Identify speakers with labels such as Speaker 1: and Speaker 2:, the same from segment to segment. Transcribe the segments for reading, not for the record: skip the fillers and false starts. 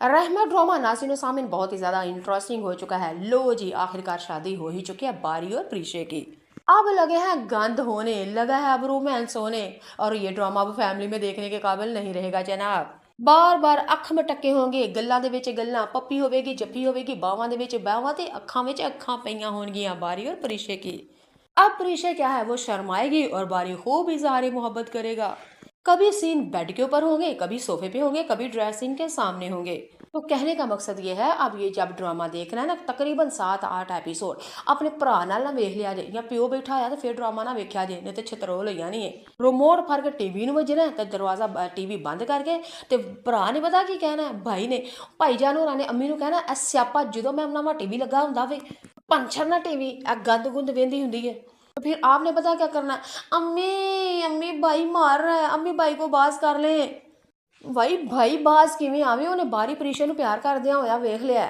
Speaker 1: रहमा drama नाज़रीन व सामीन बहुत ही ज़्यादा इंटरेस्टिंग हो चुका है। लो जी, आखिरकार शादी हो ही चुकी है बारी और प्रीशे की। अब लगे हैं गंद होने, लगा है अब रोमांस होने। और ये ड्रामा अब फैमिली में देखने के काबिल नहीं रहेगा जनाब। बार बार अख मटके होंगे, गल्लां दे विच गल्लां, पप्पी होवेगी जप्पी होवेगी, बावां दे विच बावां ते अखां विच अखां पईयां होणगियां बारी और प्रीशे की। अब प्रीशा क्या है, वो शर्माएगी और बारी खूब इजहार मोहब्बत करेगा। कभी सीन बेड के ऊपर होंगे, कभी सोफे पे होंगे, कभी ड्रेसिंग के सामने होंगे। तो कहने का मकसद ये है, अब ये जब ड्रामा देखना है ना, तकरीबन 7-8 एपीसोड अपने भरा नाल ना वेख लिया जाए, या प्यो बैठा है तो फिर ड्रामा ना वेख्या जाए, नहीं तो छतरोल हो जानी है। रिमोट फड़ के टीवी ਨੂੰ ਵੱਜਣਾ ਤੇ ਦਰਵਾਜ਼ਾ ਟੀਵੀ ਬੰਦ ਕਰਕੇ ਤੇ ਭਰਾ ਨੇ ਪਤਾ ਕੀ ਕਹਿਣਾ, ਭਾਈ ਨੇ ਭਾਈ ਜਾਨ ਹੋਰਾਂ ਨੇ ਅੰਮੀ ਨੂੰ ਕਹਿਣਾ, ਇਹ ਸਿਆਪਾ ਜਦੋਂ ਮੈਂ ਨਵਾਂ ਟੀਵੀ ਲੱਗਾ ਹੁੰਦਾ ਵੇ ਪੰਛਰ ਨਾ टीवी गंद गुंद वेंदी हुंदी है। तो फिर आपने पता क्या करना, अम्मी अम्मी भाई मार रहा है, अम्मी भाई को बाज कर ले। भाई भाई बाज किवें आवे, उन्हें बारी प्रीशा ਨੂੰ ਪਿਆਰ ਕਰਦਿਆਂ ਹੋਇਆ ਵੇਖ ਲਿਆ।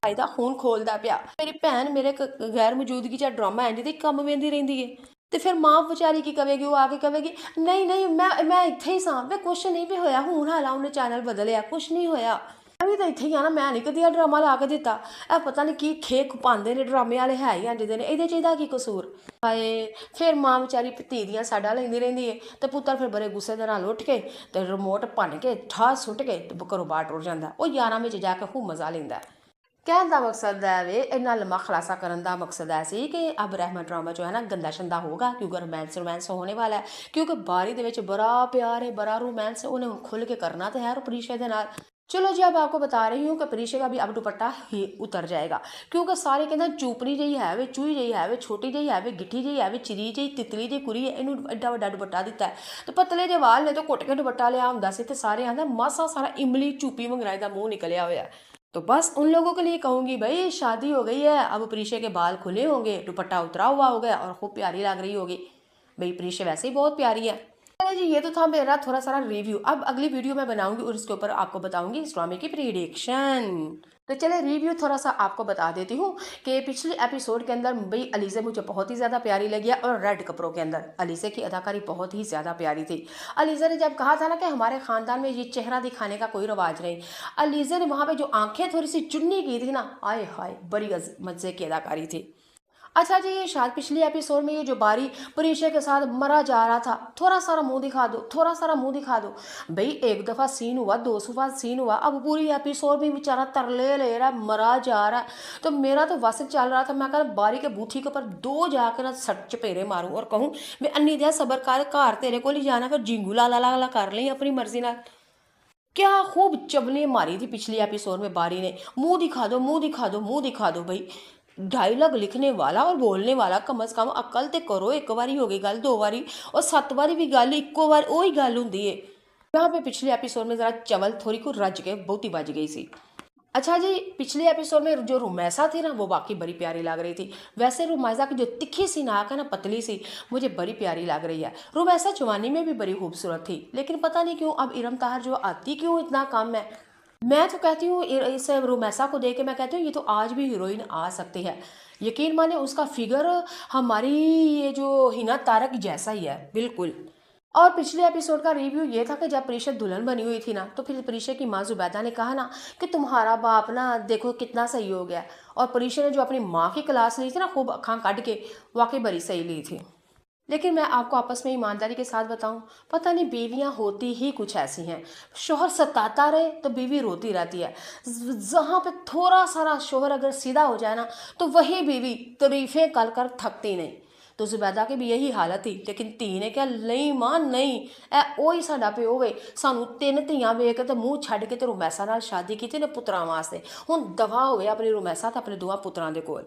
Speaker 1: ਭਾਈ ਦਾ ਖੂਨ ਖੋਲਦਾ ਪਿਆ, ਮੇਰੀ ਭੈਣ ਮੇਰੇ ਗੈਰ ਮੌਜੂਦਗੀ 'ਚ ਡਰਾਮਾ ਇੰਜ ਦੇ ਕੰਮ ਵੇਂਦੀ ਰਹਿੰਦੀ ਏ। ਤੇ ਫਿਰ ਮਾਂ ਵਿਚਾਰੀ ਕੀ ਕਵੇਗੀ, ਉਹ ਆ ਕੇ ਕਵੇਗੀ ਨਹੀਂ ਨਹੀਂ ਮੈਂ ਇੱਥੇ ਹੀ ਸਾਂ ਵੇ, ਕੁਛ ਨਹੀਂ ਵੀ ਹੋਇਆ, ਹੁਣ ਹਾਲਾ ਉਹਨੇ ਚੈਨਲ ਬਦਲਿਆ, ਕੁਛ ਨਹੀਂ ਹੋਇਆ। ਮੈਂ ਵੀ ਤਾਂ ਇੱਥੇ ਹੀ ਆ ਨਾ, ਮੈਂ ਨਹੀਂ ਕਦੀ ਡਰਾਮਾ ਲਾ ਕੇ ਦਿੱਤਾ। ਇਹ ਪਤਾ ਨਹੀਂ ਕੀ ਖੇਕ ਪਾਉਂਦੇ ਨੇ ਡਰਾਮੇ ਵਾਲੇ, ਹੈ ਹੀ ਇੰਜ ਦੇ ਨੇ, ਇਹਦੇ 'ਚ ਇਹਦਾ ਕੀ ਕਸੂਰ। ਹਾਏ, ਫਿਰ ਮਾਂ ਵਿਚਾਰੀ ਧੀ ਦੀਆਂ ਸਾਡਾ ਲੈਂਦੀ ਰਹਿੰਦੀ ਏ, ਤੇ ਪੁੱਤਰ ਫਿਰ ਬੜੇ ਗੁੱਸੇ ਦੇ ਨਾਲ ਉੱਠ ਕੇ ਤੇ ਰਿਮੋਟ ਭੰਨ ਕੇ ਠਾਹ ਸੁੱਟ ਕੇ ਤੇ ਘਰੋਂ ਬਾਹਰ ਟੁਰ ਜਾਂਦਾ। ਉਹ ਯਾਰਾਂ ਵਿੱਚ ਜਾ ਕੇ ਖੂਬ ਮਜ਼ਾ ਲੈਂਦਾ। ਕਹਿਣ ਦਾ ਮਕਸਦ ਹੈ ਵੇ, ਇੰਨਾ ਲੰਮਾ ਖੁਲਾਸਾ ਕਰਨ ਦਾ ਮਕਸਦ ਹੈ ਸੀ ਕਿ अब रहमा ड्रामा जो है ना गंदा शंदा होगा, क्योंकि रोमांस रोमांस होने वाला है, क्योंकि बारी ਦੇ ਵਿੱਚ बड़ा प्यार है, बड़ा रोमांस है, उन्हें खुल के करना तो है प्रीशा के नाल। चलो जी, अब आपको बता रही हूँ कि प्रीशा का भी अब दुपट्टा ही उतर जाएगा, क्योंकि सारे कहते हैं चूपनी जी है वे, चूही जी है वे, छोटी जी है वे, गिट्ठी जी है वे, चिरी जी तितली जी कुरी है, इनू एडा वड्डा दुपट्टा दिता है। तो पतले जे वाल ने तो घुट के दुपट्टा लिया हुंदा सी, ते सारे आंदे मासा सारा इमली चूपी मंगराई दा मुंह निकलिया होया। तो बस उन लोगों के लिए कहूंगी, भाई शादी हो गई है, अब प्रीशा के बाल खुले होंगे, दुपट्टा उतरा हुआ हो गया और खूब प्यारी लग रही होगी। भाई प्रीशा वैसे ही बहुत प्यारी है। चलो जी, ये तो था मेरा थोड़ा सारा रिव्यू। अब अगली वीडियो मैं बनाऊंगी और इसके ऊपर आपको बताऊंगी इस ड्रामे की प्रिडिक्शन। तो चले रिव्यू थोड़ा सा आपको बता देती हूँ कि पिछले एपिसोड के अंदर भाई अलीज़ा मुझे बहुत ही ज़्यादा प्यारी लगी है, और रेड कपड़ों के अंदर अलीज़ा की अदाकारी बहुत ही ज़्यादा प्यारी थी। अलीज़ा ने जब कहा था ना कि हमारे ख़ानदान में ये चेहरा दिखाने का कोई रवाज नहीं, अलीज़ा ने वहाँ पे जो आंखें थोड़ी सी चुन्नी की थी ना, आए हाय बड़ी मज़े की अदाकारी थी। अच्छा जी, ये शायद पिछले एपिसोड में ये जो बारी प्रीशा के साथ मरा जा रहा था, थोड़ा सारा मुंह दिखा दो, थोड़ा सारा मुंह दिखा दो। भाई एक दफ़ा सीन हुआ, दो दफ़ा सीन हुआ, अब पूरी एपिसोड में बेचारा तरले ले रहा है, मरा जा रहा है। तो मेरा तो वस चल रहा था, मैं कह बारी के बूथी के ऊपर दो जाकर ना सट चपेरे मारूं और कहूँ मैं अन्नी दिया सबर कर, घर तेरे को ही जाना, फिर जिंगू ला ला ला ला कर ली अपनी मर्जी ना। क्या खूब चबने मारी थी पिछली एपिसोड में बारी ने, मुंह दिखा दो मुंह दिखा दो मुंह दिखा दो। भाई डायलॉग लिखने वाला और बोलने वाला कम से कम अकल ते करो, एक बारी हो गई गल, दो बारी और 7 बारी भी गल इक्को बार ओही गल हुंदी है। यहाँ पे पिछले एपिसोड में जरा चवल थोड़ी को रज के बहुती बज गई सी। अच्छा जी, पिछले एपिसोड में जो रुमैसा थी ना, वो वाकई बड़ी प्यारी लग रही थी। वैसे रुमैसा की जो तिखी सी नाक है ना, पतली सी, मुझे बड़ी प्यारी लग रही है। रुमैसा जवानी में भी बड़ी खूबसूरत थी, लेकिन पता नहीं क्यों अब इरम ताहर जो आती क्यों इतना कम है। मैं तो कहती हूँ इस रुमैसा को देख के मैं कहती हूँ ये तो आज भी हीरोइन आ सकती है। यकीन माने उसका फिगर हमारी ये जो हिना तारक जैसा ही है बिल्कुल। और पिछले एपिसोड का रिव्यू ये था कि जब प्रीशा दुल्हन बनी हुई थी ना, तो फिर प्रीशा की माँ जुबैदा ने कहा ना कि तुम्हारा बाप ना देखो कितना सही हो गया। और प्रीशा ने जो अपनी माँ की क्लास ली थी ना, खूब अखां काट के, वाकई बड़ी सही ली थी। लेकिन मैं आपको आपस में ईमानदारी के साथ बताऊं, पता नहीं बीवियां होती ही कुछ ऐसी हैं, शोहर सताता रहे तो बीवी रोती रहती है। जहाँ पे थोड़ा सारा शोहर अगर सीधा हो जाए ना, तो वही बीवी तारीफें कर कर थकती नहीं। तो जुबैदा की भी यही हालत थी, लेकिन धी ने क्या नहीं मां नहीं, ए ओही साडा प्यो वे, सानू 3 ਧੀਆਂ ਵੇਖ के तो मुँह छड्ड के तो रुमैसा नाल शादी की ने पुत्रां वास्ते, हुण दफा हो गया अपनी रुमैसा तो अपने दोवां पुत्रां दे कोल।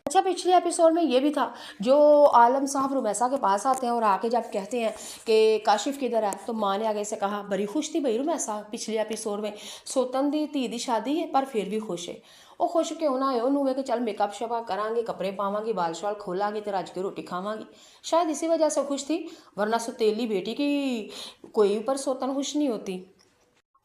Speaker 1: अच्छा, पिछले एपिसोड में ये भी था, जो आलम साहब रुमैसा के पास आते हैं और आके जब कहते हैं कि काशिफ किधर है, तो माँ ने आगे से कहा बड़ी खुश थी भाई रुमैसा पिछले एपिसोड में, सोतन दी धी दी शादी है पर फिर भी खुश है। ਉਹ खुश क्यों ना हो, ਉਹਨੂੰ ਵੇ कि चल मेकअप शेकअप करांगे, कपड़े पावांगी, बाल शाल खोलांगी तो रज के रोटी खावांगी, शायद इसी वजह से खुश थी। वरना सुतेली बेटी की कोई पर सोतन खुश नहीं होती।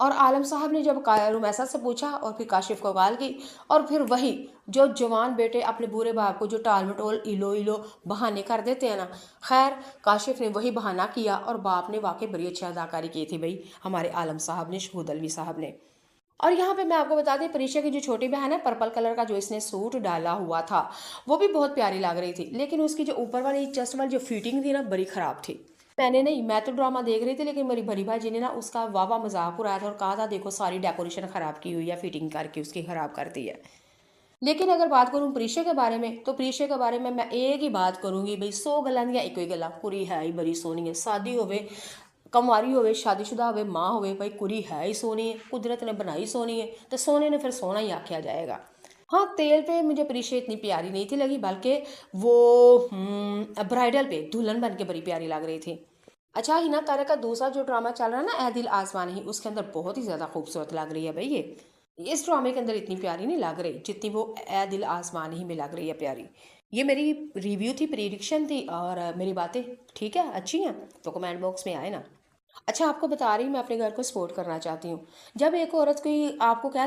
Speaker 1: और आलम साहब ने जब रुमैसा से पूछा और फिर काशिफ को गाल की, और फिर वही जो जवान बेटे अपने बुरे बाप को जो टाल मटोल इलो इलो बहाने कर देते हैं ना, खैर काशिफ ने वही बहाना किया और बाप ने वाकई बड़ी अच्छी अदाकारी की थी भाई हमारे आलम साहब ने, शहूद अलवी साहब ने। और यहाँ पे मैं आपको बता दें, प्रीशा की जो छोटी बहन है, पर्पल कलर का जो इसने सूट डाला हुआ था, वो भी बहुत प्यारी लग रही थी, लेकिन उसकी जो ऊपर वाली चेस्ट वाली जो फिटिंग थी ना, बड़ी खराब थी। मैंने नहीं, मैं तो ड्रामा देख रही थी, लेकिन मेरी बड़ी भाई ने ना उसका वाह वाह मजाक उड़ाया था और कहा था देखो सारी डेकोरेशन खराब की हुई है, फिटिंग करके उसकी खराब कर दी है। लेकिन अगर बात करूं प्रीशा के बारे में, तो प्रीशा के बारे में मैं एक ही बात करूंगी भाई, 100 गल्लां ਦੀਆਂ ਇੱਕੋ ਹੀ ਗੱਲਾਂ, ਕੁੜੀ ਹੈ ਹੀ ਬੜੀ ਸੋਹਣੀ ਹੈ, शादी ਹੋਵੇ, कंवारी होवे, शादीशुदा होवे, माँ होवे, भाई कुड़ी है ही सोहनी है, कुदरत ने बनाई सोहनी है, तो सोने ने फिर सोना ही आख्या जाएगा। हाँ, तेल पे मुझे प्रीशा इतनी प्यारी नहीं थी लगी, बल्कि वो ब्राइडल पे दुल्हन बन के बड़ी प्यारी लग रही थी। अच्छा, हिना तारा का दूसरा जो ड्रामा चल रहा है ना, ए दिल आसमान ही, उसके अंदर बहुत ही ज़्यादा खूबसूरत लग रही है भाई ये। इस ड्रामे के अंदर इतनी प्यारी नहीं लग रही जितनी वो ए दिल आसमान ही में लग रही है प्यारी। ये मेरी रिव्यू थी, प्रिडिक्शन थी, और मेरी बातें ठीक है, अच्छी हैं, तो कमेंट बॉक्स में आए ना। अच्छा, आपको बता रही मैं अपने घर को सपोर्ट करना चाहती हूँ। जब एक औरत कोई आपको कह